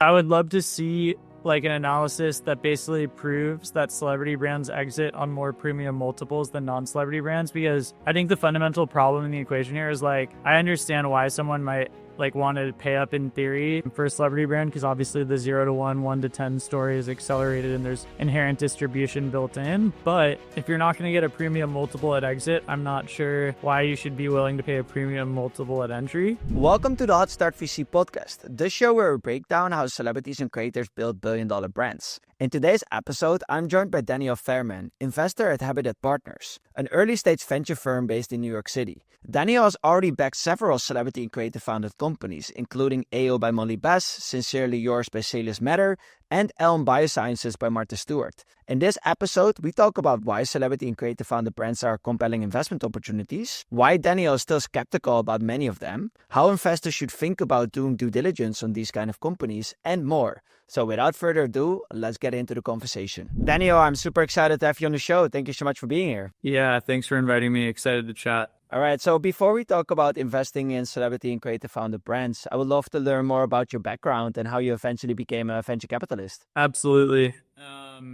I would love to see like an analysis that basically proves that celebrity brands exit on more premium multiples than non-celebrity brands, because I think the fundamental problem in the equation here is like, I understand why someone might like want to pay up in theory for a celebrity brand, because obviously the 0 to 1, 1 to 10 story is accelerated and there's inherent distribution built in. But if you're not going to get a premium multiple at exit, I'm not sure why you should be willing to pay a premium multiple at entry. Welcome to the Hot Start VC podcast, the show where we break down how celebrities and creators build billion-dollar brands. In today's episode, I'm joined by Daniel Faierman, investor at Habitat Partners, an early-stage venture firm based in New York City. Daniel has already backed several celebrity and creator-founded companies, including AO by Molly Baz, Sincerely Yours by Salish Matter, and Elm Biosciences by Martha Stewart. In this episode, we talk about why celebrity and creator-founded brands are compelling investment opportunities, why Daniel is still skeptical about many of them, how investors should think about doing due diligence on these kind of companies, and more. So without further ado, let's get into the conversation. Daniel, I'm super excited to have you on the show. Thank you so much for being here. Yeah, thanks for inviting me. Excited to chat. All right, so before we talk about investing in celebrity and creator-founded brands, I would love to learn more about your background and how you eventually became a venture capitalist. Absolutely.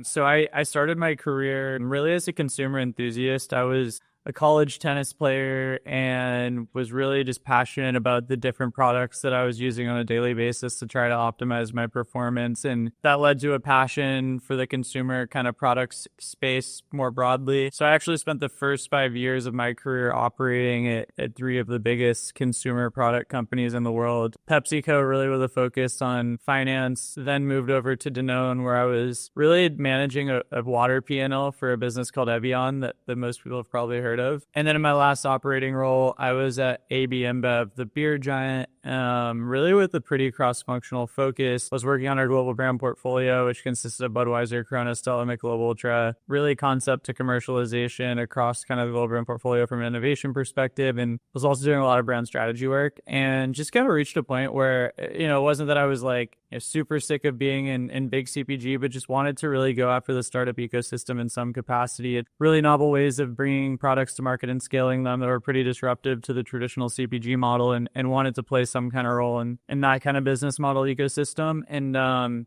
So I started my career really as a consumer enthusiast. I was a college tennis player and was really just passionate about the different products that I was using on a daily basis to try to optimize my performance. And that led to a passion for the consumer kind of products space more broadly. So I actually spent the first 5 years of my career operating at three of the biggest consumer product companies in the world. PepsiCo, really with a focus on finance, then moved over to Danone, where I was really managing a water P&L for a business called Evian that most people have probably heard of. And then in my last operating role, I was at AB InBev, the beer giant, really with a pretty cross-functional focus. I was working on our global brand portfolio, which consisted of Budweiser, Corona, Stella, Michelob Ultra, really concept to commercialization across kind of the global brand portfolio from an innovation perspective, and was also doing a lot of brand strategy work, and just kind of reached a point where, it wasn't that I was like super sick of being in big CPG, but just wanted to really go after the startup ecosystem in some capacity. It's really novel ways of bringing products to market and scaling them that were pretty disruptive to the traditional CPG model, and wanted to play some kind of role in that kind of business model ecosystem. And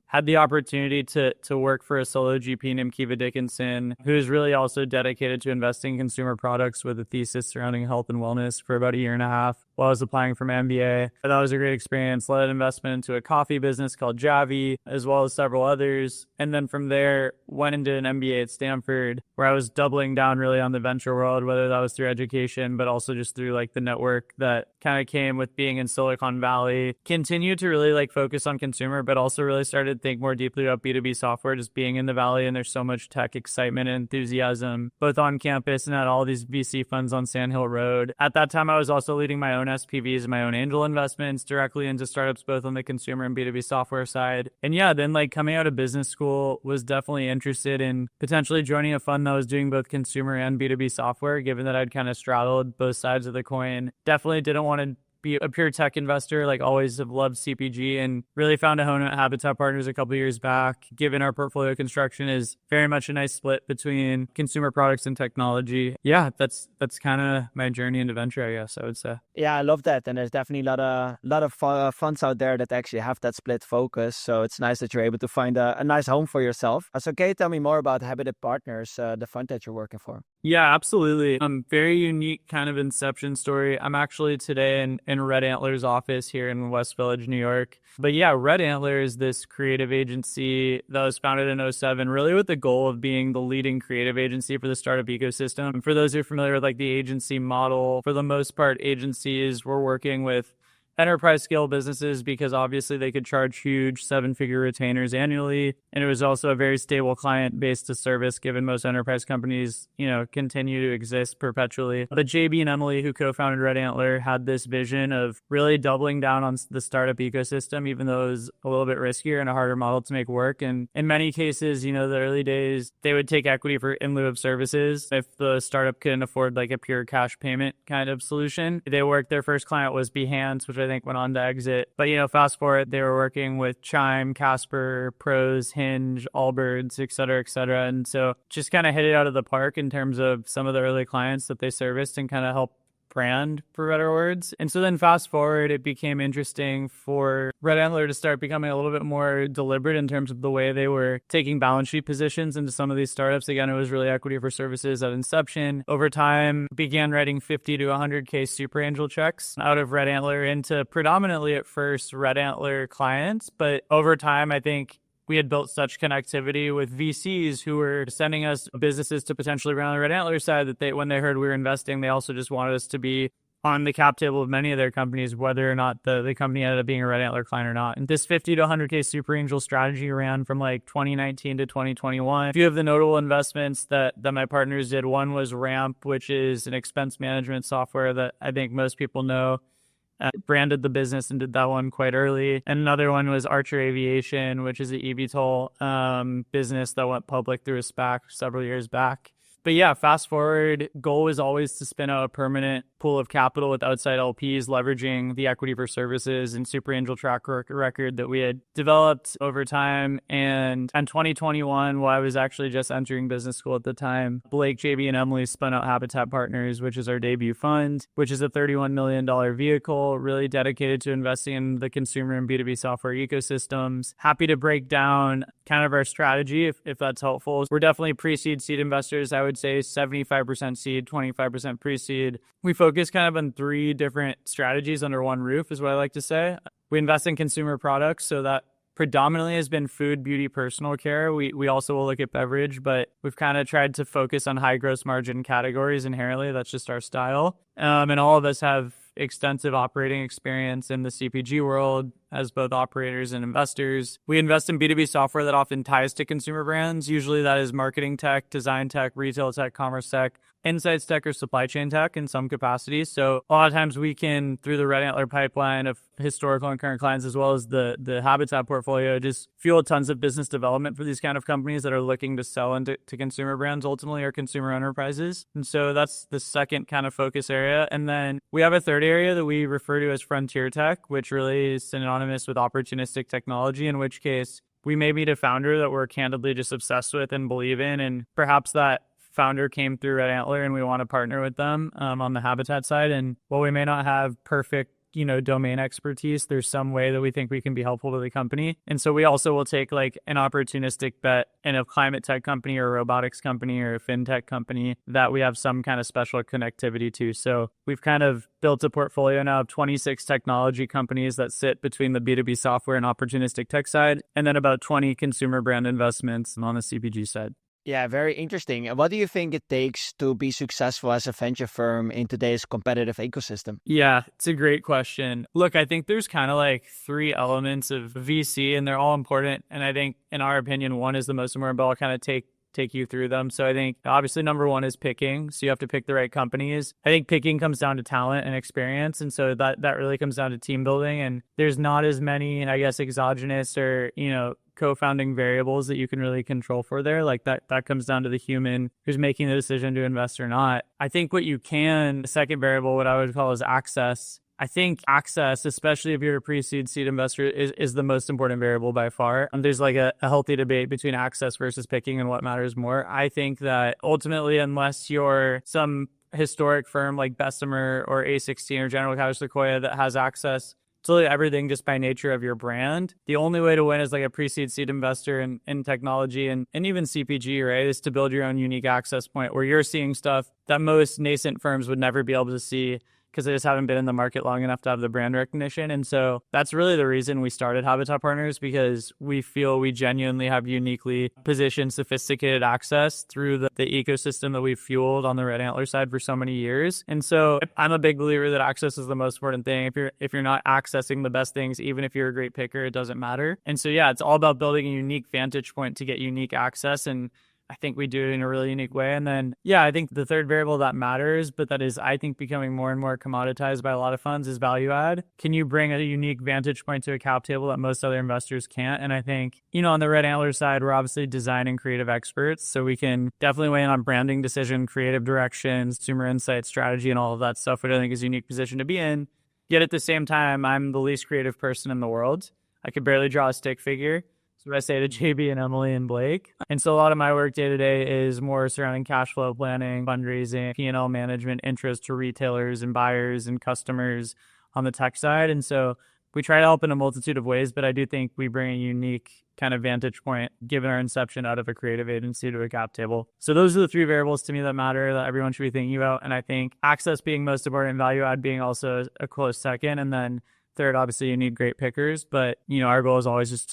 had the opportunity to work for a solo GP named Kiva Dickinson, who is really also dedicated to investing in consumer products with a thesis surrounding health and wellness for about a year and a half while I was applying for my MBA. But that was a great experience. Led investment into a coffee business called Javi, as well as several others. And then from there, went into an MBA at Stanford, where I was doubling down really on the venture world, whether that was through education, but also just through like the network that kind of came with being in Silicon Valley. Continued to really like focus on consumer, but also really started to think more deeply about B2B software, just being in the Valley. And there's so much tech excitement and enthusiasm, both on campus and at all these VC funds on Sand Hill Road. At that time, I was also leading my own SPVs and my own angel investments directly into startups, both on the consumer and B2B software side. And yeah, then like coming out of business school, was definitely interested in potentially joining a fund that was doing both consumer and B2B software, given that I'd kind of straddled both sides of the coin. Definitely didn't want to be a pure tech investor, like always have loved CPG, and really found a home at Habitat Partners a couple of years back, given our portfolio construction is very much a nice split between consumer products and technology. Yeah, that's kind of my journey into venture, I guess I would say. Yeah, I love that. And there's definitely a lot of funds out there that actually have that split focus. So it's nice that you're able to find a nice home for yourself. So can you tell me more about Habitat Partners, the fund that you're working for? Yeah, absolutely. Very unique kind of inception story. I'm actually today in Red Antler's office here in West Village, New York. But yeah, Red Antler is this creative agency that was founded in 2007, really with the goal of being the leading creative agency for the startup ecosystem. And for those who are familiar with like the agency model, for the most part, agencies were working with enterprise scale businesses because obviously they could charge huge 7-figure retainers annually. And it was also a very stable client base to service, given most enterprise companies, continue to exist perpetually. But JB and Emily, who co-founded Red Antler, had this vision of really doubling down on the startup ecosystem, even though it was a little bit riskier and a harder model to make work. And in many cases, the early days, they would take equity in lieu of services. If the startup couldn't afford like a pure cash payment kind of solution, their first client was Behance, which I think went on to exit. But, fast forward, they were working with Chime, Casper, Pros, Hinge, Allbirds, et cetera, et cetera. And so just kind of hit it out of the park in terms of some of the early clients that they serviced and kind of helped brand, for better words. And so then fast forward, it became interesting for Red Antler to start becoming a little bit more deliberate in terms of the way they were taking balance sheet positions into some of these startups. Again, it was really equity for services at inception. Over time, began writing 50 to 100K super angel checks out of Red Antler into predominantly at first Red Antler clients. But over time, I think we had built such connectivity with VCs who were sending us businesses to potentially run on the Red Antler side that when they heard we were investing, they also just wanted us to be on the cap table of many of their companies, whether or not the company ended up being a Red Antler client or not. And this 50 to 100K super angel strategy ran from like 2019 to 2021. A few of the notable investments that my partners did, one was Ramp, which is an expense management software that I think most people know. Branded the business and did that one quite early. And another one was Archer Aviation, which is an eVTOL business that went public through a SPAC several years back. But yeah, fast forward, goal was always to spin out a permanent pool of capital with outside LPs, leveraging the equity for services and super angel track record that we had developed over time. And in 2021, while I was actually just entering business school at the time, Blake, JB, and Emily spun out Habitat Partners, which is our debut fund, which is a $31 million vehicle really dedicated to investing in the consumer and B2B software ecosystems. Happy to break down kind of our strategy if that's helpful. We're definitely pre-seed seed investors. I would say 75% seed, 25% pre-seed. We focus kind of on 3 different strategies under one roof is what I like to say. We invest in consumer products, so that predominantly has been food, beauty, personal care. We also will look at beverage, but we've kind of tried to focus on high gross margin categories inherently. That's just our style. And all of us have extensive operating experience in the CPG world as both operators and investors. We invest in B2B software that often ties to consumer brands. Usually that is marketing tech, design tech, retail tech, commerce tech, insights tech, or supply chain tech in some capacities. So a lot of times we can, through the Red Antler pipeline of historical and current clients, as well as the Habitat portfolio, just fuel tons of business development for these kind of companies that are looking to sell into consumer brands, ultimately, or consumer enterprises. And so that's the second kind of focus area. And then we have a third area that we refer to as frontier tech, which really is synonymous with opportunistic technology, in which case we may meet a founder that we're candidly just obsessed with and believe in, and perhaps that founder came through Red Antler and we want to partner with them on the Habitat side. And while we may not have perfect domain expertise, there's some way that we think we can be helpful to the company. And so we also will take like an opportunistic bet in a climate tech company or a robotics company or a fintech company that we have some kind of special connectivity to. So we've kind of built a portfolio now of 26 technology companies that sit between the B2B software and opportunistic tech side, and then about 20 consumer brand investments on the CPG side. Yeah, very interesting. And what do you think it takes to be successful as a venture firm in today's competitive ecosystem? Yeah, it's a great question. Look, I think there's kind of like 3 elements of VC, and they're all important. And I think, in our opinion, one is the most important, but I'll kind of take you through them. So I think obviously number 1 is picking. So you have to pick the right companies. I think picking comes down to talent and experience. And so that really comes down to team building. And there's not as many, I guess, exogenous or, co-founding variables that you can really control for there. Like that comes down to the human who's making the decision to invest or not. I think what you can, the second variable, what I would call is access. I think access, especially if you're a pre-seed seed investor, is the most important variable by far. And there's like a healthy debate between access versus picking and what matters more. I think that ultimately, unless you're some historic firm like Bessemer or A16 or General Catalyst Sequoia that has access to everything just by nature of your brand, the only way to win as like a pre-seed seed investor in technology and even CPG, right, is to build your own unique access point where you're seeing stuff that most nascent firms would never be able to see because they just haven't been in the market long enough to have the brand recognition. And so that's really the reason we started Habitat Partners, because we feel we genuinely have uniquely positioned, sophisticated access through the ecosystem that we've fueled on the Red Antler side for so many years. And so I'm a big believer that access is the most important thing. If you're not accessing the best things, even if you're a great picker, it doesn't matter. And so, yeah, it's all about building a unique vantage point to get unique access. And I think we do it in a really unique way. And then, yeah, I think the third variable that matters, but that is, I think, becoming more and more commoditized by a lot of funds, is value add. Can you bring a unique vantage point to a cap table that most other investors can't? And I think, on the Red Antler side, we're obviously design and creative experts. So we can definitely weigh in on branding decision, creative directions, consumer insight, strategy, and all of that stuff, which I think is a unique position to be in. Yet at the same time, I'm the least creative person in the world. I could barely draw a stick figure. That's what I say to JB and Emily and Blake. And so a lot of my work day to day is more surrounding cash flow planning, fundraising, P&L management, interest to retailers and buyers and customers on the tech side. And so we try to help in a multitude of ways, but I do think we bring a unique kind of vantage point given our inception out of a creative agency to a cap table. So those are the three variables to me that matter that everyone should be thinking about. And I think access being most important, value add being also a close second. And then third, obviously you need great pickers, but our goal is always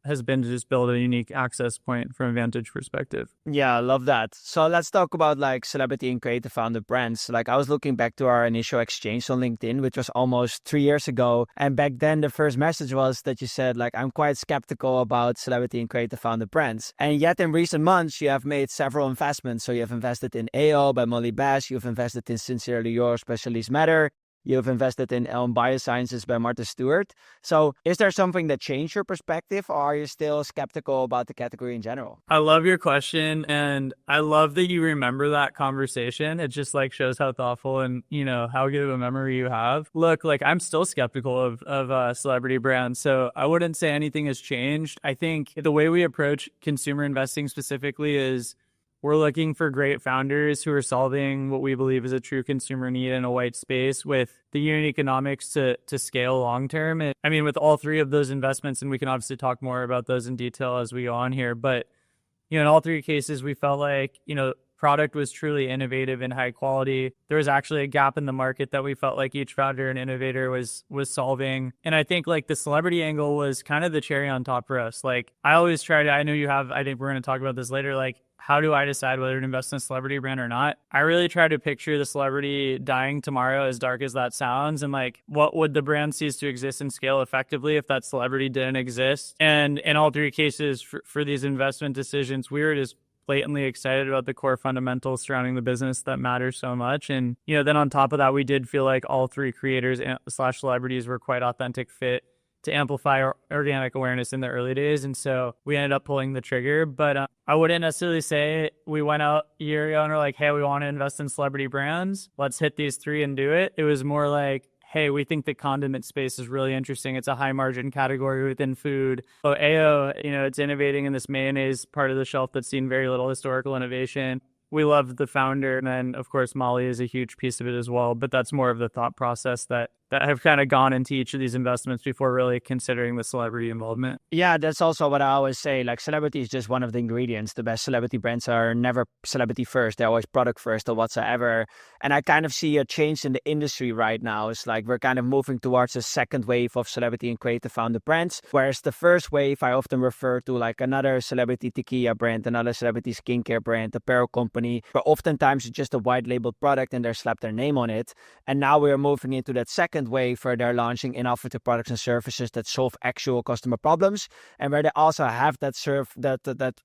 has been to just build a unique access point from a vantage perspective. Yeah, I love that. So let's talk about like celebrity and creative founded brands. Like I was looking back to our initial exchange on LinkedIn, which was almost 3 years ago. And back then the first message was that you said like, I'm quite skeptical about celebrity and creative founded brands. And yet in recent months, you have made several investments. So you have invested in AO by Molly Baz. You've invested in Sincerely Yours by Salish Matter. You've invested in Elm Biosciences by Martha Stewart. So is there something that changed your perspective, or are you still skeptical about the category in general? I love your question, and I love that you remember that conversation. It just like shows how thoughtful and, how good of a memory you have. Look, like I'm still skeptical of celebrity brands, so I wouldn't say anything has changed. I think the way we approach consumer investing specifically is we're looking for great founders who are solving what we believe is a true consumer need in a white space with the unit economics to scale long term. And I mean, with all three of those investments, and we can obviously talk more about those in detail as we go on here, but in all three cases, we felt like, product was truly innovative and high quality. There was actually a gap in the market that we felt like each founder and innovator was solving. And I think like the celebrity angle was kind of the cherry on top for us. Like I always try to, I know you have, I think we're going to talk about this later, like how do I decide whether to invest in a celebrity brand or not? I really try to picture the celebrity dying tomorrow, as dark as that sounds, and like what would the brand cease to exist and scale effectively if that celebrity didn't exist? And in all three cases for these investment decisions, we were just blatantly excited about the core fundamentals surrounding the business that matter so much. And, then on top of that, we did feel like all three creators / celebrities were quite authentic fit to amplify our organic awareness in the early days. And so we ended up pulling the trigger. But I wouldn't necessarily say we went out a year ago and were like, hey, we want to invest in celebrity brands. Let's hit these three and do it. It was more like, hey, we think the condiment space is really interesting. It's a high margin category within food. So AO, it's innovating in this mayonnaise part of the shelf that's seen very little historical innovation. We love the founder. And then, of course, Molly is a huge piece of it as well. But that's more of the thought process that have kind of gone into each of these investments before really considering the celebrity involvement. Yeah, that's also what I always say. Like celebrity is just one of the ingredients. The best celebrity brands are never celebrity first. They're always product first or whatsoever. And I kind of see a change in the industry right now. It's like we're kind of moving towards a second wave of celebrity and creative founded brands. Whereas the first wave, I often refer to like another celebrity tequila brand, another celebrity skincare brand, apparel company, where oftentimes it's just a white labeled product and they slap their name on it. And now we're moving into that second wave where they're launching innovative products and services that solve actual customer problems, and where they also have that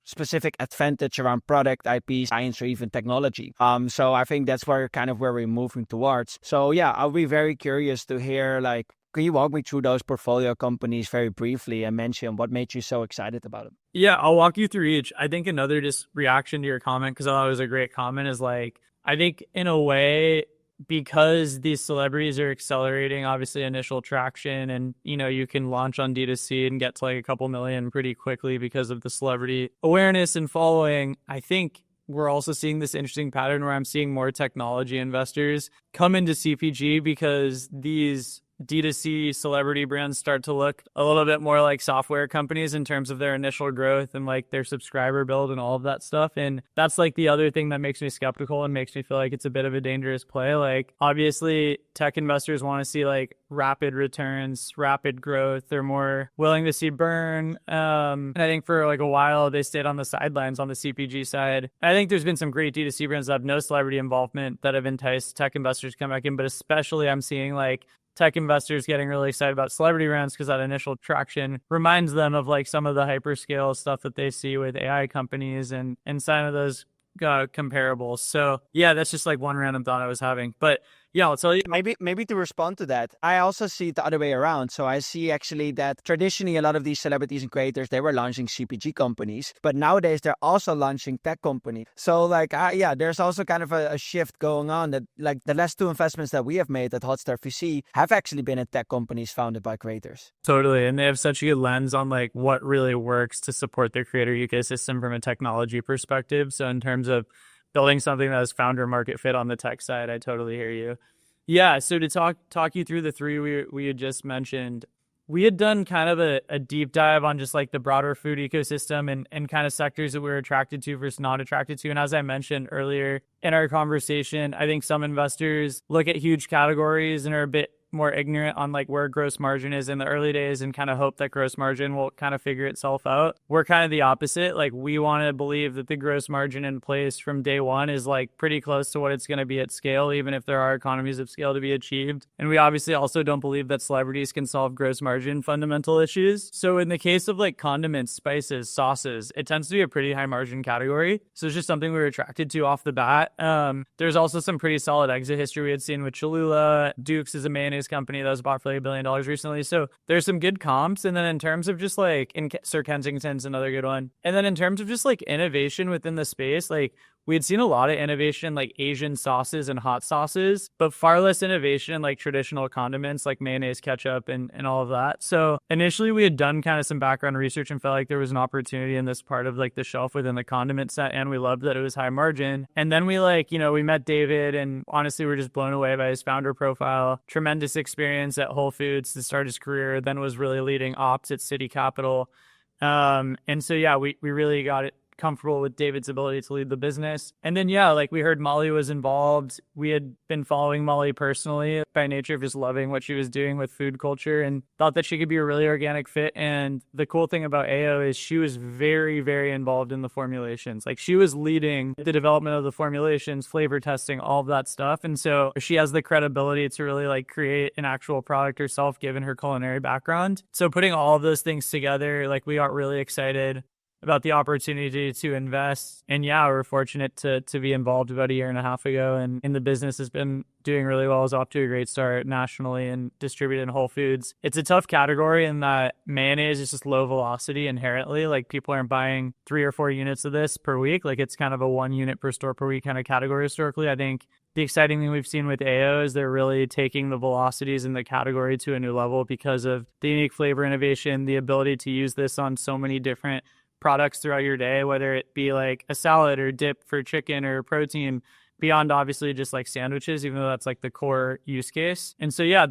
specific advantage around product, IP, science, or even technology. So I think that's where we're moving towards. So yeah, I'll be very curious to hear, like, can you walk me through those portfolio companies very briefly and mention what made you so excited about them? Yeah, I'll walk you through each. I think another just reaction to your comment, because I thought it was a great comment, is like, I think in a way, because these celebrities are accelerating, obviously, initial traction, and, you can launch on D2C and get to like a couple million pretty quickly because of the celebrity awareness and following. I think we're also seeing this interesting pattern where I'm seeing more technology investors come into CPG because these D2C celebrity brands start to look a little bit more like software companies in terms of their initial growth and like their subscriber build and all of that stuff. And that's like the other thing that makes me skeptical and makes me feel like it's a bit of a dangerous play. Like obviously tech investors want to see like rapid returns, rapid growth. They're more willing to see burn. And I think for like a while they stayed on the sidelines on the CPG side. I think there's been some great D2C brands that have no celebrity involvement that have enticed tech investors to come back in, but especially I'm seeing like tech investors getting really excited about celebrity brands because that initial traction reminds them of like some of the hyperscale stuff that they see with AI companies and some of those comparables. So yeah, that's just like one random thought I was having. But Yeah, I'll tell you. Maybe to respond to that, I also see it the other way around. So I see actually that traditionally a lot of these celebrities and creators, they were launching CPG companies, but nowadays they're also launching tech companies. So like, yeah, there's also kind of a shift going on that like the last two investments that we have made at Hotstar VC have actually been in tech companies founded by creators. Totally. And they have such a good lens on like what really works to support their creator ecosystem from a technology perspective. So in terms of building something that is founder market fit on the tech side, I totally hear you. Yeah. So to talk you through the three we had just mentioned, we had done kind of a deep dive on just like the broader food ecosystem and kind of sectors that we were attracted to versus not attracted to. And as I mentioned earlier in our conversation, I think some investors look at huge categories and are a bit more ignorant on like where gross margin is in the early days and kind of hope that gross margin will kind of figure itself out. We're kind of the opposite. Like we want to believe that the gross margin in place from day one is like pretty close to what it's going to be at scale, even if there are economies of scale to be achieved. And we obviously also don't believe that celebrities can solve gross margin fundamental issues. So in the case of like condiments, spices, sauces, it tends to be a pretty high margin category. So it's just something we were attracted to off the bat. There's also some pretty solid exit history we had seen with Cholula. Duke's is a mayonnaise company that was bought for like $1 billion recently. So there's some good comps. And then in terms of just like Sir Kensington's another good one. And then in terms of just like innovation within the space, like we had seen a lot of innovation like Asian sauces and hot sauces, but far less innovation in like traditional condiments like mayonnaise, ketchup, and all of that. So initially we had done kind of some background research and felt like there was an opportunity in this part of like the shelf within the condiment set, and we loved that it was high margin. And then we we met David, and honestly we're just blown away by his founder profile. Tremendous experience at Whole Foods to start his career, then was really leading ops at City Capital. And so yeah, we really got it comfortable with David's ability to lead the business. And then, yeah, like we heard Molly was involved. We had been following Molly personally by nature of just loving what she was doing with food culture and thought that she could be a really organic fit. And the cool thing about AO is she was very, very involved in the formulations. Like she was leading the development of the formulations, flavor testing, all of that stuff. And so she has the credibility to really like create an actual product herself, given her culinary background. So putting all of those things together, like we got really excited about the opportunity to invest. And yeah, we're fortunate to be involved about a year and a half ago. And the business has been doing really well. It's off to a great start nationally and distributed in Whole Foods. It's a tough category in that mayonnaise is just low velocity inherently. Like people aren't buying 3 or 4 units of this per week. Like it's kind of a 1 unit per store per week kind of category historically. I think the exciting thing we've seen with AO is they're really taking the velocities in the category to a new level because of the unique flavor innovation, the ability to use this on so many different products throughout your day, whether it be like a salad or dip for chicken or protein, beyond obviously just like sandwiches, even though that's like the core use case. And so, yeah,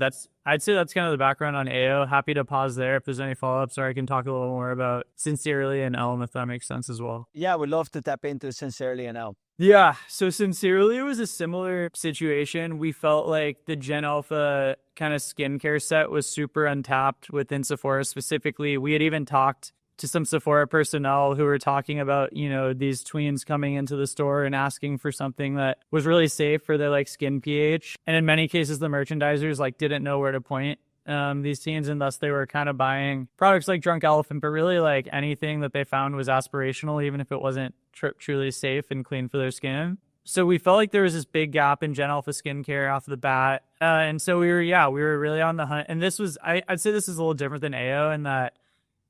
I'd say that's kind of the background on AO. Happy to pause there if there's any follow-ups, or I can talk a little more about Sincerely and Elm, if that makes sense as well. Yeah, we'd love to tap into Sincerely and Elm. Yeah, so Sincerely, it was a similar situation. We felt like the Gen Alpha kind of skincare set was super untapped within Sephora specifically. We had even talked to some Sephora personnel who were talking about, these tweens coming into the store and asking for something that was really safe for their like skin pH. And in many cases, the merchandisers like didn't know where to point these teens, and thus they were kind of buying products like Drunk Elephant, but really like anything that they found was aspirational, even if it wasn't truly safe and clean for their skin. So we felt like there was this big gap in Gen Alpha skincare off the bat. And so we were really on the hunt. And this was, I'd say this is a little different than AO in that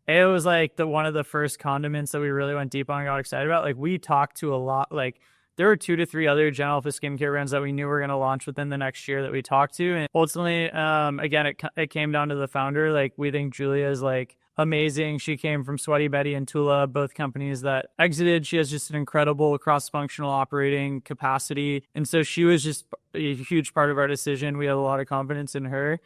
AO was like one of the first condiments that we really went deep on and got excited about. Like we talked to a lot, like there were 2 to 3 other Gen Alpha skincare brands that we knew were going to launch within the next year that we talked to. And ultimately, again, it came down to the founder. Like we think Julia is like amazing. She came from Sweaty Betty and Tula, both companies that exited. She has just an incredible cross-functional operating capacity. And so she was just a huge part of our decision. We had a lot of confidence in her.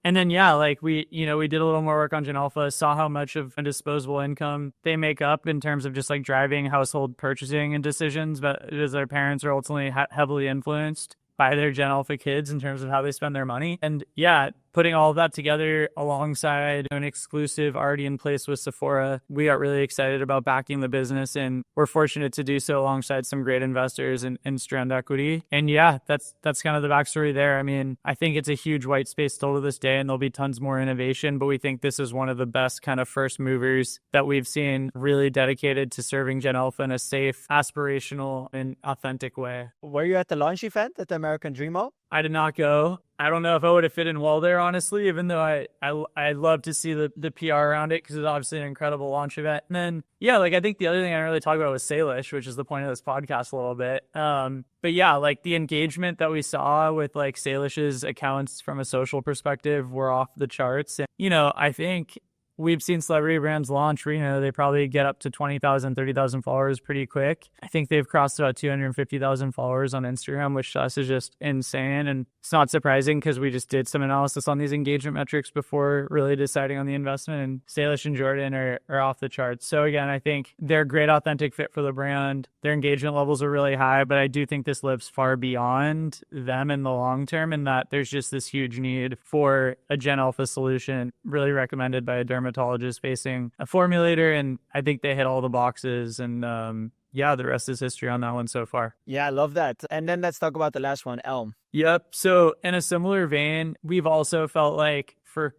And then, yeah, like we did a little more work on Gen Alpha, saw how much of a disposable income they make up in terms of just like driving household purchasing and decisions, but as their parents are ultimately heavily influenced by their Gen Alpha kids in terms of how they spend their money. And yeah, putting all of that together alongside an exclusive already in place with Sephora, we got really excited about backing the business, and we're fortunate to do so alongside some great investors in Strand Equity. And yeah, that's kind of the backstory there. I mean, I think it's a huge white space still to this day, and there'll be tons more innovation, but we think this is one of the best kind of first movers that we've seen, really dedicated to serving Gen Alpha in a safe, aspirational, and authentic way. Were you at the launch event at the American Dreamo? I did not go. I don't know if I would have fit in well there, honestly, even though I love to see the PR around it because it's obviously an incredible launch event. And then, yeah, like I think the other thing I didn't really talk about was Salish, which is the point of this podcast a little bit. But yeah, like the engagement that we saw with like Salish's accounts from a social perspective were off the charts. And, I think we've seen celebrity brands launch where, they probably get up to 20,000, 30,000 followers pretty quick. I think they've crossed about 250,000 followers on Instagram, which to us is just insane. And it's not surprising because we just did some analysis on these engagement metrics before really deciding on the investment. And Salish and Jordan are off the charts. So again, I think they're a great authentic fit for the brand. Their engagement levels are really high, but I do think this lives far beyond them in the long term, and that there's just this huge need for a Gen Alpha solution, really recommended by a dermatologist facing a formulator. And I think they hit all the boxes. And yeah, the rest is history on that one so far. Yeah, I love that. And then let's talk about the last one, Elm. Yep. So in a similar vein, we've also felt like for,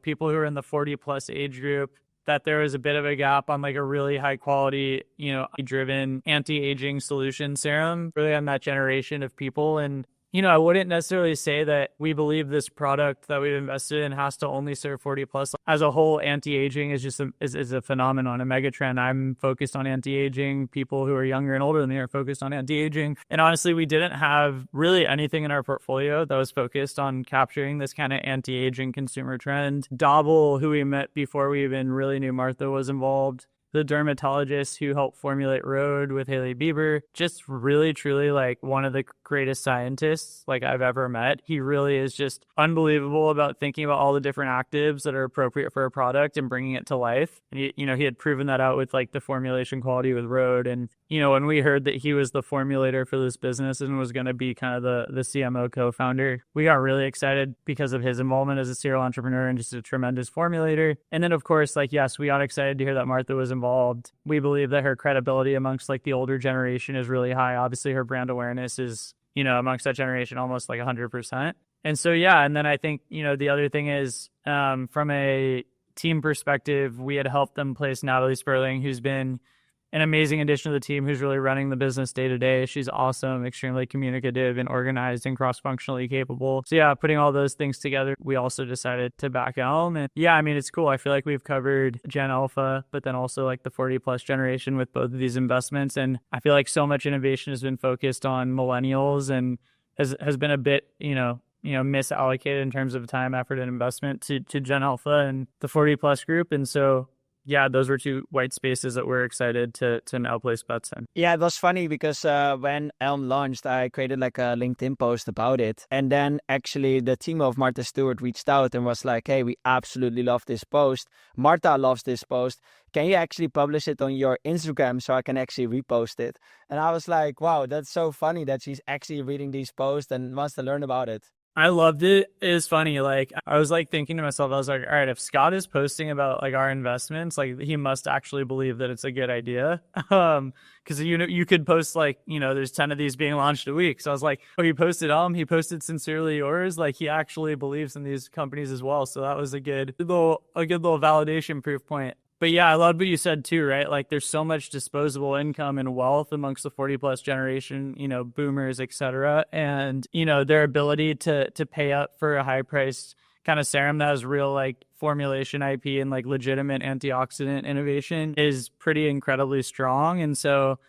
people who are in the 40 plus age group, that there was a bit of a gap on like a really high quality, driven anti-aging solution serum really on that generation of people. And I wouldn't necessarily say that we believe this product that we've invested in has to only serve 40 plus. As a whole, anti-aging is just is a phenomenon, a megatrend. I'm focused on anti-aging. People who are younger and older than me are focused on anti-aging. And honestly, we didn't have really anything in our portfolio that was focused on capturing this kind of anti-aging consumer trend. Dobble, who we met before we even really knew Martha was involved, the dermatologist who helped formulate Rhode with Hailey Bieber, just really, truly like one of the greatest scientists like I've ever met. He really is just unbelievable about thinking about all the different actives that are appropriate for a product and bringing it to life. And he had proven that out with like the formulation quality with Rhode. And, when we heard that he was the formulator for this business and was going to be kind of the CMO co-founder, we got really excited because of his involvement as a serial entrepreneur and just a tremendous formulator. And then, of course, like, yes, we got excited to hear that Martha was involved. We believe that her credibility amongst like the older generation is really high. Obviously, her brand awareness is, amongst that generation, almost like 100%. And so, yeah. And then I think, the other thing is from a team perspective, we had helped them place Natalie Sperling, who's been an amazing addition to the team, who's really running the business day to day. She's awesome, extremely communicative and organized and cross-functionally capable. So yeah, putting all those things together, we also decided to back Elm. And yeah, I mean, it's cool. I feel like we've covered Gen Alpha, but then also like the 40 plus generation with both of these investments. And I feel like so much innovation has been focused on millennials and has been a bit, misallocated in terms of time, effort, and investment to Gen Alpha and the 40 plus group. And so yeah, those were two white spaces that we're excited to now place bets in. Yeah, it was funny because when Elm launched, I created like a LinkedIn post about it. And then actually the team of Martha Stewart reached out and was like, hey, we absolutely love this post. Martha loves this post. Can you actually publish it on your Instagram so I can actually repost it? And I was like, wow, that's so funny that she's actually reading these posts and wants to learn about it. I loved it. It was funny. Like I was like thinking to myself, I was like, all right, if Scott is posting about like our investments, like he must actually believe that it's a good idea. Because you could post like, there's 10 of these being launched a week. So I was like, oh, he posted he posted Sincerely Yours. Like he actually believes in these companies as well. So that was a good little validation proof point. But yeah, I loved what you said too, right? Like there's so much disposable income and wealth amongst the 40 plus generation, boomers, et cetera. And, their ability to pay up for a high priced kind of serum that has real like formulation IP and like legitimate antioxidant innovation is pretty incredibly strong. And so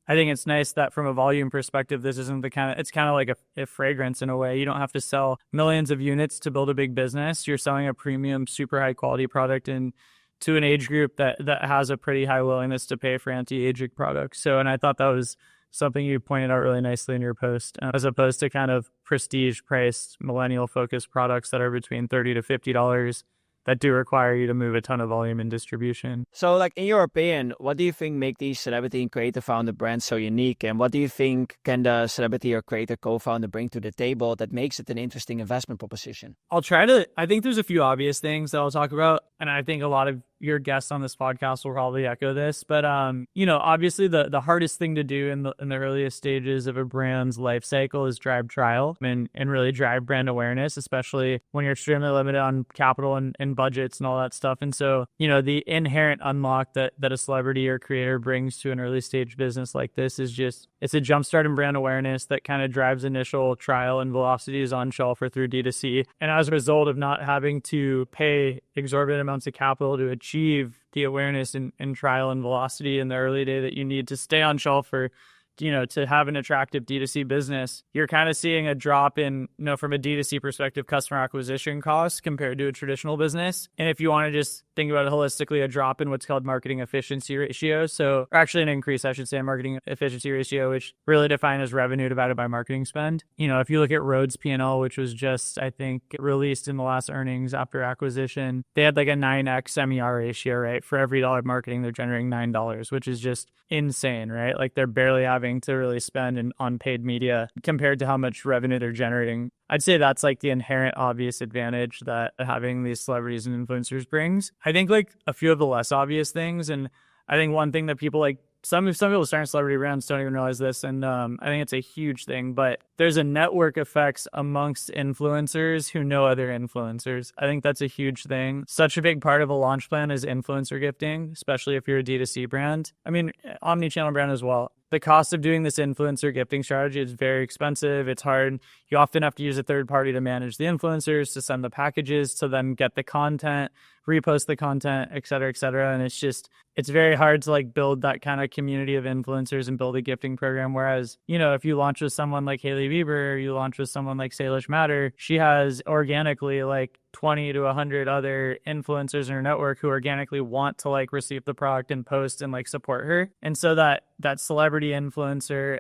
I think it's nice that from a volume perspective, this isn't it's kind of like a fragrance in a way. You don't have to sell millions of units to build a big business. You're selling a premium, super high quality product and to an age group that has a pretty high willingness to pay for anti-aging products. So, and I thought that was something you pointed out really nicely in your post, as opposed to kind of prestige priced millennial focused products that are between $30 to $50 that do require you to move a ton of volume in distribution. So like in your opinion, what do you think make these celebrity and creator founder brands so unique? And what do you think can the celebrity or creator co-founder bring to the table that makes it an interesting investment proposition? I think there's a few obvious things that I'll talk about. And I think a lot of your guests on this podcast will probably echo this, but obviously the hardest thing to do in the earliest stages of a brand's life cycle is drive trial and really drive brand awareness, especially when you're extremely limited on capital and budgets and all that stuff. And so, the inherent unlock that a celebrity or creator brings to an early stage business like this is just, it's a jumpstart in brand awareness that kind of drives initial trial and velocities on shelf or through D2C. And as a result of not having to pay exorbitant amounts of capital to achieve the awareness and trial and velocity in the early day that you need to stay on shelf or to have an attractive D2C business, you're kind of seeing a drop in, from a D2C perspective, customer acquisition costs compared to a traditional business. And if you want to just think about it holistically, a drop in what's called marketing efficiency ratio. So, or actually an increase, I should say, in marketing efficiency ratio, which really defined as revenue divided by marketing spend. If you look at Rhodes P&L, which was just, I think, released in the last earnings after acquisition, they had like a 9x MER ratio, right? For every dollar of marketing, they're generating $9, which is just insane, right? Like they're barely having to really spend on paid media compared to how much revenue they're generating. I'd say that's like the inherent obvious advantage that having these celebrities and influencers brings. I think like a few of the less obvious things, and I think one thing that people like, some people starting celebrity brands don't even realize this, and I think it's a huge thing, but there's a network effects amongst influencers who know other influencers. I think that's a huge thing. Such a big part of a launch plan is influencer gifting, especially if you're a D2C brand. I mean, omni-channel brand as well. The cost of doing this influencer gifting strategy is very expensive. It's hard. You often have to use a third party to manage the influencers, to send the packages, to then get the content, repost the content, et cetera, et cetera. And it's very hard to like build that kind of community of influencers and build a gifting program. Whereas, if you launch with someone like Hailey Bieber, or you launch with someone like Salish Matter, she has organically like 20 to 100 other influencers in her network who organically want to like receive the product and post and like support her. And so that celebrity influencer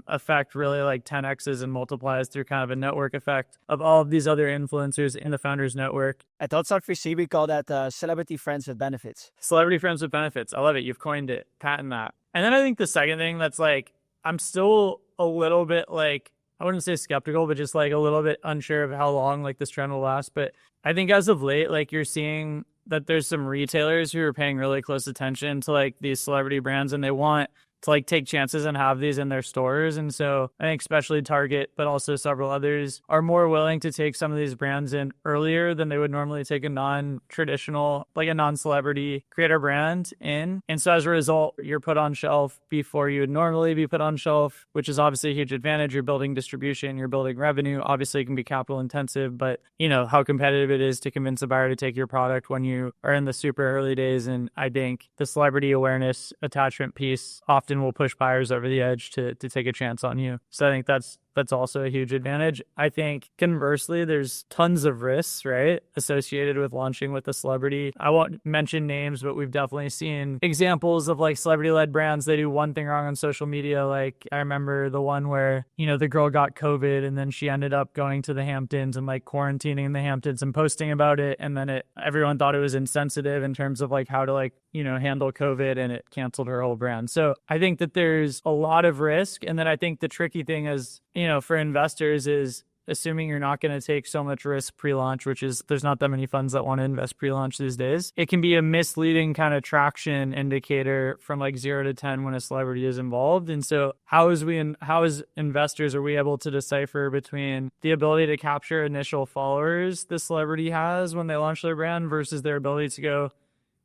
effect really like 10x's and multiplies through kind of a network effect of all of these other influencers in the founders network. At Outside VC, we call that celebrity friends with benefits. Celebrity friends with benefits. I love it. You've coined it. Patent that. And then I think the second thing that's like, I'm still a little bit like, I wouldn't say skeptical, but just like a little bit unsure of how long like this trend will last. But I think as of late, like you're seeing that there's some retailers who are paying really close attention to like these celebrity brands, and they want to like take chances and have these in their stores. And so I think especially Target, but also several others are more willing to take some of these brands in earlier than they would normally take a non-traditional, like a non-celebrity creator brand in. And so as a result, you're put on shelf before you would normally be put on shelf, which is obviously a huge advantage. You're building distribution, you're building revenue. Obviously it can be capital intensive, but how competitive it is to convince a buyer to take your product when you are in the super early days. And I think the celebrity awareness attachment piece often will push buyers over the edge to take a chance on you. So I think that's also a huge advantage. I think conversely, there's tons of risks, right, associated with launching with a celebrity. I won't mention names, but we've definitely seen examples of like celebrity-led brands. They do one thing wrong on social media. Like I remember the one where, the girl got COVID and then she ended up going to the Hamptons and like quarantining in the Hamptons and posting about it. And then everyone thought it was insensitive in terms of like how to like, handle COVID, and it canceled her whole brand. So I think that there's a lot of risk. And then I think the tricky thing is, for investors is assuming you're not going to take so much risk pre-launch, which is there's not that many funds that want to invest pre-launch these days. It can be a misleading kind of traction indicator from like 0 to 10 when a celebrity is involved. And so how as investors are we able to decipher between the ability to capture initial followers the celebrity has when they launch their brand versus their ability to go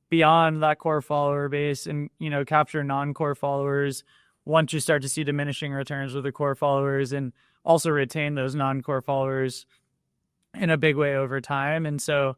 beyond that core follower base and, capture non-core followers once you start to see diminishing returns with the core followers, and also retain those non-core followers in a big way over time. And so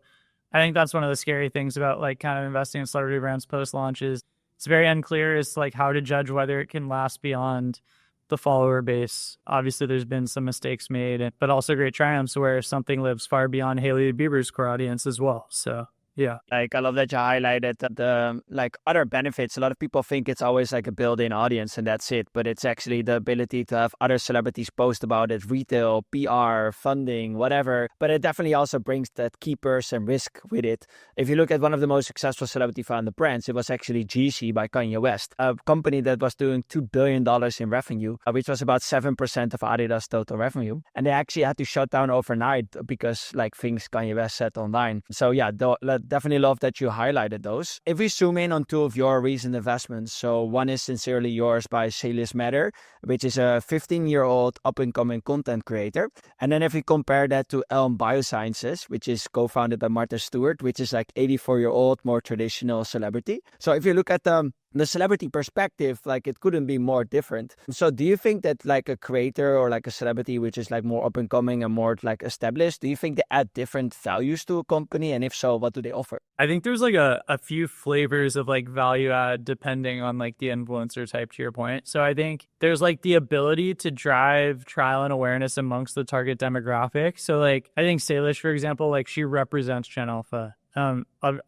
I think that's one of the scary things about like kind of investing in celebrity brands post-launch is it's very unclear as to like how to judge whether it can last beyond the follower base. Obviously there's been some mistakes made, but also great triumphs where something lives far beyond Hailey Bieber's core audience as well. So yeah. Like, I love that you highlighted the like other benefits. A lot of people think it's always like a built-in audience and that's it. But it's actually the ability to have other celebrities post about it, retail, PR, funding, whatever. But it definitely also brings that key person risk with it. If you look at one of the most successful celebrity-founded brands, it was actually Yeezy by Kanye West, a company that was doing $2 billion in revenue, which was about 7% of Adidas' total revenue. And they actually had to shut down overnight because like things Kanye West said online. So yeah, definitely love that you highlighted those. If we zoom in on two of your recent investments, so one is Sincerely Yours by Salish Matter, which is a 15-year-old up-and-coming content creator. And then if we compare that to Elm Biosciences, which is co-founded by Martha Stewart, which is like 84-year-old, more traditional celebrity. So if you look at the celebrity perspective, like it couldn't be more different. So do you think that like a creator or like a celebrity which is like more up and coming and more like established, do you think they add different values to a company? And if so, what do they offer? I think there's like a few flavors of like value add depending on like the influencer type, to your point. So I think there's like the ability to drive trial and awareness amongst the target demographic. So like I think Salish, for example, like she represents Gen Alpha.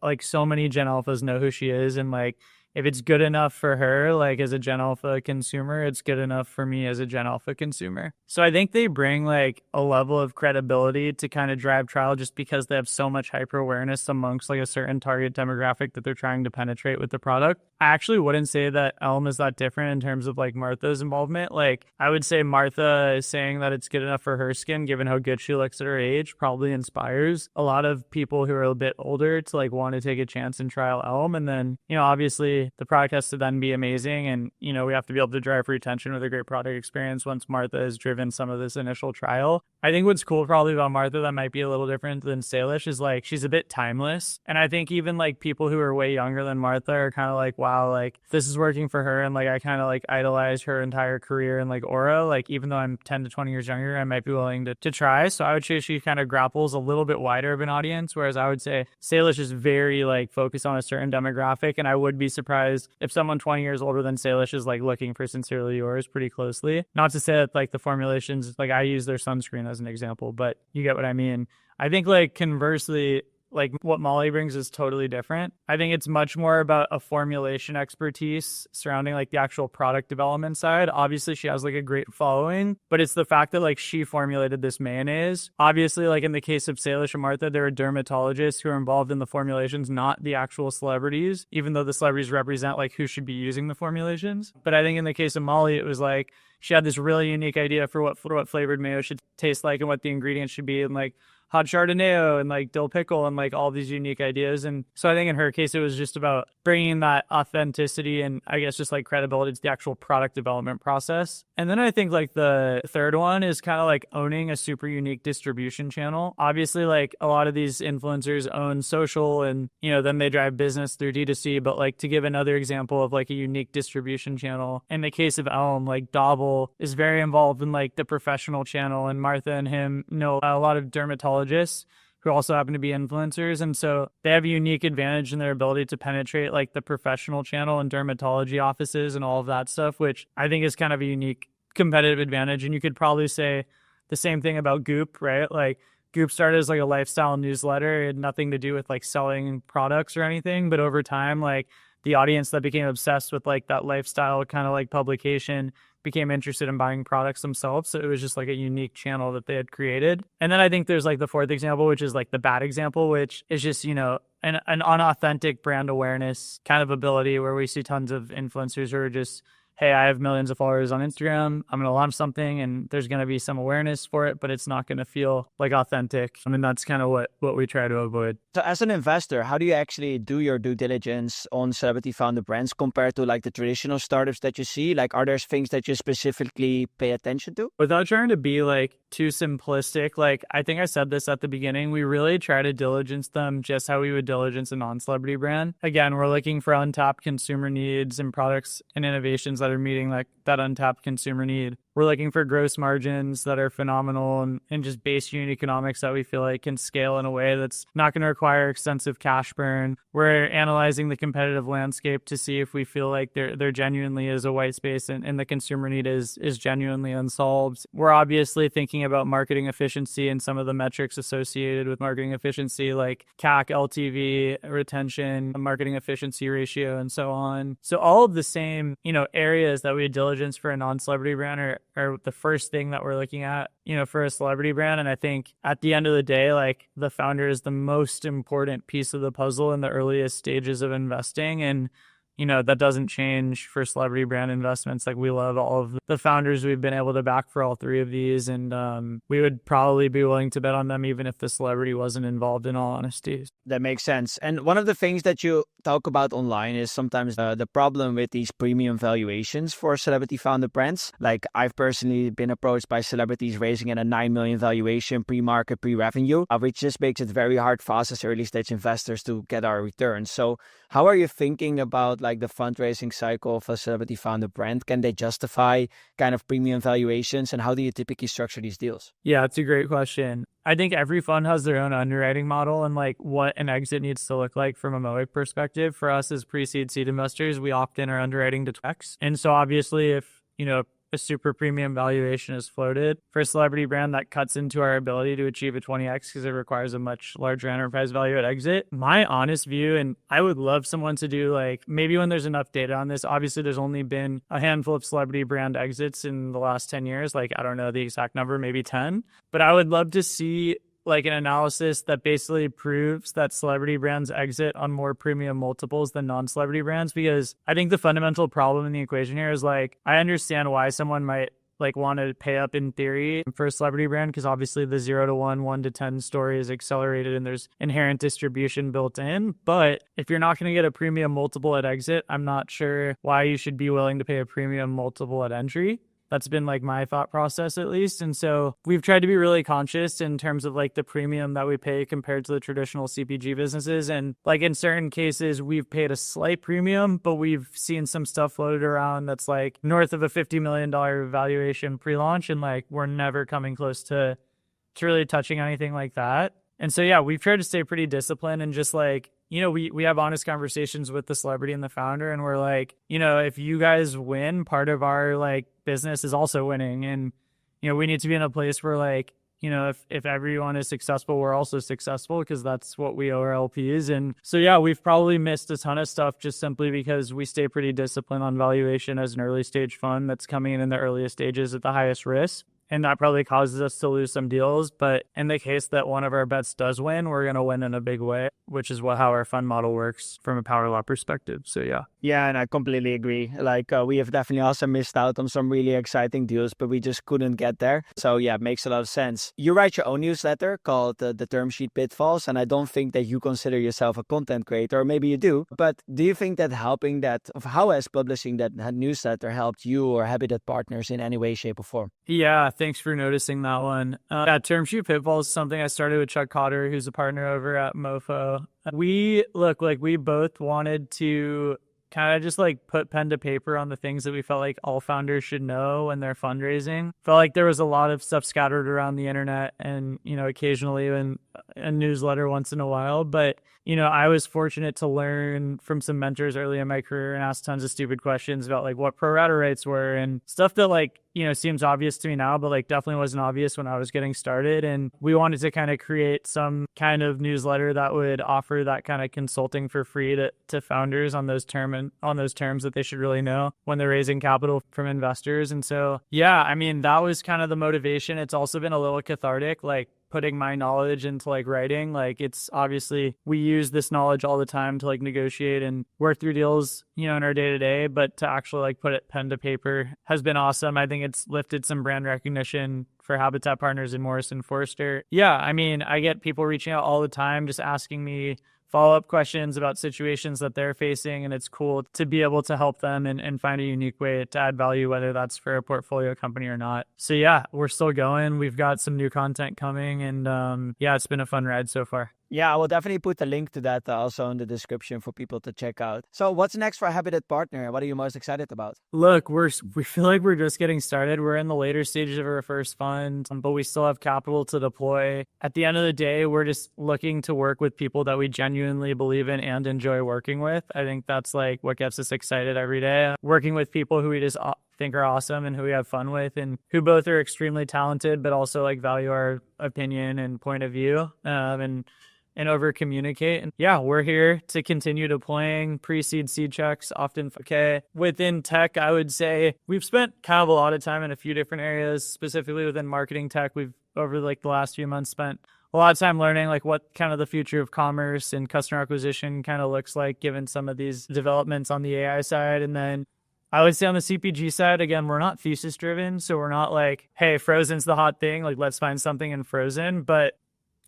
Like so many Gen Alphas know who she is, and like if it's good enough for her, like as a Gen Alpha consumer, it's good enough for me as a Gen Alpha consumer. So I think they bring like a level of credibility to kind of drive trial just because they have so much hyper awareness amongst like a certain target demographic that they're trying to penetrate with the product. I actually wouldn't say that Elm is that different in terms of like Martha's involvement. Like I would say Martha is saying that it's good enough for her skin, given how good she looks at her age, probably inspires a lot of people who are a bit older to like want to take a chance and trial Elm. And then, you know, obviously the product has to then be amazing. And, you know, we have to be able to drive retention with a great product experience once Martha has driven some of this initial trial. I think what's cool probably about Martha that might be a little different than Salish is like she's a bit timeless. And I think even like people who are way younger than Martha are kind of like, wow, like this is working for her. And like I kind of like idolize her entire career and like aura. Like even though I'm 10 to 20 years younger, I might be willing to try. So I would say she kind of grapples a little bit wider of an audience, whereas I would say Salish is very like focused on a certain demographic. And I would be surprised if someone 20 years older than Salish is like looking for Sincerely Yours pretty closely. Not to say that like the formulations, like I use their sunscreen as an example, but you get what I mean. I think like conversely, like what Molly brings is totally different. I think it's much more about a formulation expertise surrounding like the actual product development side. Obviously she has like a great following, but it's the fact that like she formulated this mayonnaise. Obviously, like in the case of Salish and Martha, there are dermatologists who are involved in the formulations, not the actual celebrities, even though the celebrities represent like who should be using the formulations. But I think in the case of Molly, it was like she had this really unique idea for what flavored mayo should taste like and what the ingredients should be, and like hot Chardonnay and like dill pickle and like all these unique ideas. And so I think in her case, it was just about bringing that authenticity and I guess just like credibility to the actual product development process. And then I think like the third one is kind of like owning a super unique distribution channel. Obviously, like a lot of these influencers own social and, you know, then they drive business through D2C. But like to give another example of like a unique distribution channel, in the case of Elm, like Dobble is very involved in like the professional channel, and Martha and him know a lot of dermatologists who also happen to be influencers. And so they have a unique advantage in their ability to penetrate like the professional channel and dermatology offices and all of that stuff, which I think is kind of a unique competitive advantage. And you could probably say the same thing about Goop, right? Like Goop started as like a lifestyle newsletter. It had nothing to do with like selling products or anything. But over time, like the audience that became obsessed with like that lifestyle kind of like publication became interested in buying products themselves. So it was just like a unique channel that they had created. And then I think there's like the fourth example, which is like the bad example, which is just, you know, an unauthentic brand awareness kind of ability where we see tons of influencers who are just, hey, I have millions of followers on Instagram. I'm going to launch something and there's going to be some awareness for it, but it's not going to feel like authentic. I mean, that's kind of what we try to avoid. So as an investor, how do you actually do your due diligence on celebrity founded brands compared to like the traditional startups that you see? Like, are there things that you specifically pay attention to? Without trying to be like too simplistic, like I think I said this at the beginning, we really try to diligence them just how we would diligence a non-celebrity brand. Again, we're looking for untapped consumer needs and products and innovations that are meeting like that untapped consumer need. We're looking for gross margins that are phenomenal and just base unit economics that we feel like can scale in a way that's not going to require extensive cash burn. We're analyzing the competitive landscape to see if we feel like there genuinely is a white space and the consumer need is genuinely unsolved. We're obviously thinking about marketing efficiency and some of the metrics associated with marketing efficiency, like CAC, LTV, retention, marketing efficiency ratio, and so on. So all of the same, you know, areas that we diligence for a non-celebrity brand are the first thing that we're looking at, you know, for a celebrity brand. And I think at the end of the day, like the founder is the most important piece of the puzzle in the earliest stages of investing. And, that doesn't change for celebrity brand investments. Like, we love all of the founders we've been able to back for all three of these. And we would probably be willing to bet on them even if the celebrity wasn't involved, in all honesty. That makes sense. And one of the things that you talk about online is sometimes the problem with these premium valuations for celebrity founded brands. Like, I've personally been approached by celebrities raising at a 9 million valuation pre-market, pre-revenue, which just makes it very hard for us as early stage investors to get our returns. So how are you thinking about like the fundraising cycle of a celebrity founded brand? Can they justify kind of premium valuations, and how do you typically structure these deals? Yeah, it's a great question. I think every fund has their own underwriting model and like what an exit needs to look like from a MOIC perspective. For us as pre-seed seed investors, we often are underwriting to 2x. And so obviously if, a super premium valuation is floated for a celebrity brand, that cuts into our ability to achieve a 20x because it requires a much larger enterprise value at exit. My honest view, and I would love someone to do like, maybe when there's enough data on this, obviously there's only been a handful of celebrity brand exits in the last 10 years. Like, I don't know the exact number, maybe 10, but I would love to see like an analysis that basically proves that celebrity brands exit on more premium multiples than non-celebrity brands. Because I think the fundamental problem in the equation here is like, I understand why someone might like want to pay up in theory for a celebrity brand, because obviously the 0 to 1, 1 to 10 story is accelerated and there's inherent distribution built in. But if you're not going to get a premium multiple at exit, I'm not sure why you should be willing to pay a premium multiple at entry. That's been like my thought process, at least. And so we've tried to be really conscious in terms of like the premium that we pay compared to the traditional CPG businesses. And like in certain cases, we've paid a slight premium, but we've seen some stuff floated around that's like north of a $50 million valuation pre-launch. And like, we're never coming close to really touching anything like that. And so, yeah, we've tried to stay pretty disciplined and just like, we have honest conversations with the celebrity and the founder, and we're like, if you guys win, part of our like business is also winning. And, we need to be in a place where like, if everyone is successful, we're also successful, because that's what we owe our LPs. And so, yeah, we've probably missed a ton of stuff just simply because we stay pretty disciplined on valuation as an early stage fund that's coming in the earliest stages at the highest risk. And that probably causes us to lose some deals. But in the case that one of our bets does win, we're going to win in a big way, which is how our fund model works from a power law perspective. So, yeah. Yeah, and I completely agree. Like, we have definitely also missed out on some really exciting deals, but we just couldn't get there. So, yeah, it makes a lot of sense. You write your own newsletter called the Term Sheet Pitfalls, and I don't think that you consider yourself a content creator, or maybe you do. But do you think that how has publishing that newsletter helped you or Habitat Partners in any way, shape, or form? Yeah, thanks for noticing that one. Term Sheet Pitfalls is something I started with Chuck Cotter, who's a partner over at MoFo. We both wanted to kind of just like put pen to paper on the things that we felt like all founders should know when they're fundraising. Felt like there was a lot of stuff scattered around the internet and, occasionally in a newsletter once in a while. But, I was fortunate to learn from some mentors early in my career and ask tons of stupid questions about like what pro rata rates were and stuff that like, seems obvious to me now, but like definitely wasn't obvious when I was getting started. And we wanted to kind of create some kind of newsletter that would offer that kind of consulting for free to founders on those terms that they should really know when they're raising capital from investors. And so, yeah, I mean, that was kind of the motivation. It's also been a little cathartic, like putting my knowledge into like writing. Like, it's obviously we use this knowledge all the time to like negotiate and work through deals, in our day to day, but to actually like put it pen to paper has been awesome. I think it's lifted some brand recognition for Habitat Partners and Morrison Foerster. Yeah, I mean, I get people reaching out all the time, just asking me follow-up questions about situations that they're facing, and it's cool to be able to help them and find a unique way to add value, whether that's for a portfolio company or not. So yeah, we're still going. We've got some new content coming, and yeah, it's been a fun ride so far. Yeah, I will definitely put a link to that also in the description for people to check out. So what's next for Habitat Partner? What are you most excited about? Look, we feel like we're just getting started. We're in the later stages of our first fund, but we still have capital to deploy. At the end of the day, we're just looking to work with people that we genuinely believe in and enjoy working with. I think that's like what gets us excited every day. Working with people who we just think are awesome and who we have fun with and who both are extremely talented, but also like value our opinion and point of view, and over communicate. And yeah, we're here to continue deploying pre-seed seed checks, often okay. Within tech, I would say we've spent kind of a lot of time in a few different areas, specifically within marketing tech. We've over like the last few months spent a lot of time learning like what kind of the future of commerce and customer acquisition kind of looks like given some of these developments on the AI side. And then I would say on the CPG side, again, we're not thesis driven. So we're not like, hey, frozen's the hot thing. Like, let's find something in frozen. But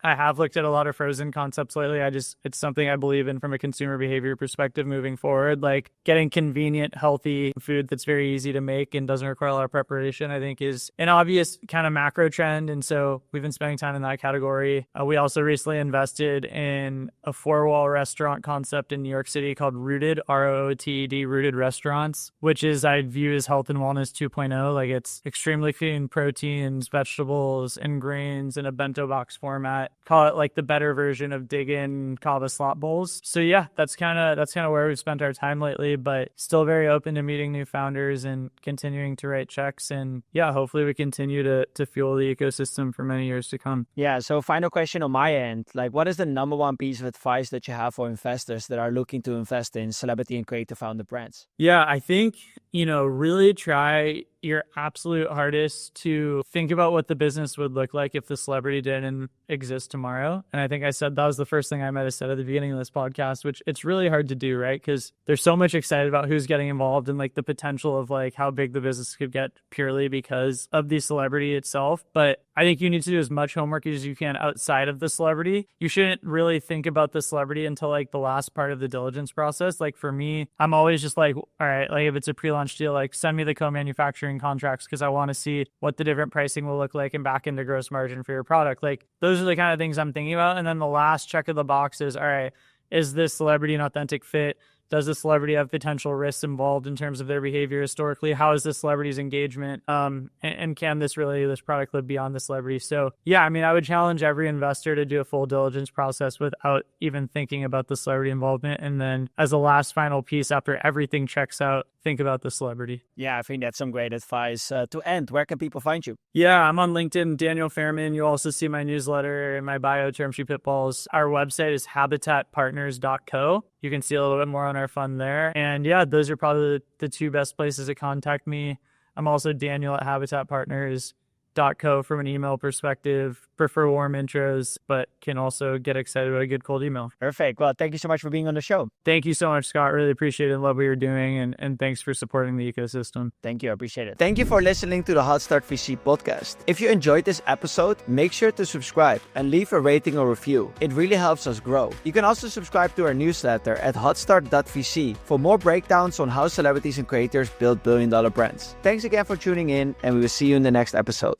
I have looked at a lot of frozen concepts lately. It's something I believe in from a consumer behavior perspective moving forward. Like getting convenient, healthy food that's very easy to make and doesn't require a lot of preparation, I think is an obvious kind of macro trend. And so we've been spending time in that category. We also recently invested in a 4-wall restaurant concept in New York City called Rooted, ROOTED, Rooted Restaurants, which is I view as health and wellness 2.0. Like it's extremely clean proteins, vegetables, and grains in a bento box format. Call it like the better version of dig in kava slot bowls. So yeah, that's kind of where we've spent our time lately, but still very open to meeting new founders and continuing to write checks. And yeah, hopefully we continue to fuel the ecosystem for many years to come. Yeah. So final question on my end, like what is the number one piece of advice that you have for investors that are looking to invest in celebrity and creative founder brands? Yeah, I think, really try your absolute hardest to think about what the business would look like if the celebrity didn't exist tomorrow. And I think I said that was the first thing I might have said at the beginning of this podcast, which it's really hard to do, right? Because there's so much excited about who's getting involved and like the potential of like how big the business could get purely because of the celebrity itself. But I think you need to do as much homework as you can outside of the celebrity. You shouldn't really think about the celebrity until like the last part of the diligence process. Like for me, I'm always just like, all right, like if it's a pre-launch deal, like send me the co-manufacturing contracts because I want to see what the different pricing will look like and back into gross margin for your product. Like those are the kind of things I'm thinking about. And then the last check of the box is, all right, is this celebrity an authentic fit? Does the celebrity have potential risks involved in terms of their behavior historically? How is the celebrity's engagement? And can this product live beyond the celebrity? So yeah, I mean, I would challenge every investor to do a full diligence process without even thinking about the celebrity involvement. And then as a last final piece, after everything checks out, think about the celebrity. Yeah, I think that's some great advice. To end, where can people find you? Yeah, I'm on LinkedIn, Daniel Faierman. You'll also see my newsletter in my bio, Term Sheet Pitfalls. Our website is habitatpartners.co. You can see a little bit more on our fund there. And yeah, those are probably the two best places to contact me. I'm also Daniel at habitatpartners.co from an email perspective. Prefer warm intros, but can also get excited about a good cold email. Perfect. Well, thank you so much for being on the show. Thank you so much, Scott. Really appreciate it. Love what you're doing. And thanks for supporting the ecosystem. Thank you. I appreciate it. Thank you for listening to the Hot Start VC podcast. If you enjoyed this episode, make sure to subscribe and leave a rating or review. It really helps us grow. You can also subscribe to our newsletter at hotstart.vc for more breakdowns on how celebrities and creators build billion-dollar brands. Thanks again for tuning in, and we will see you in the next episode.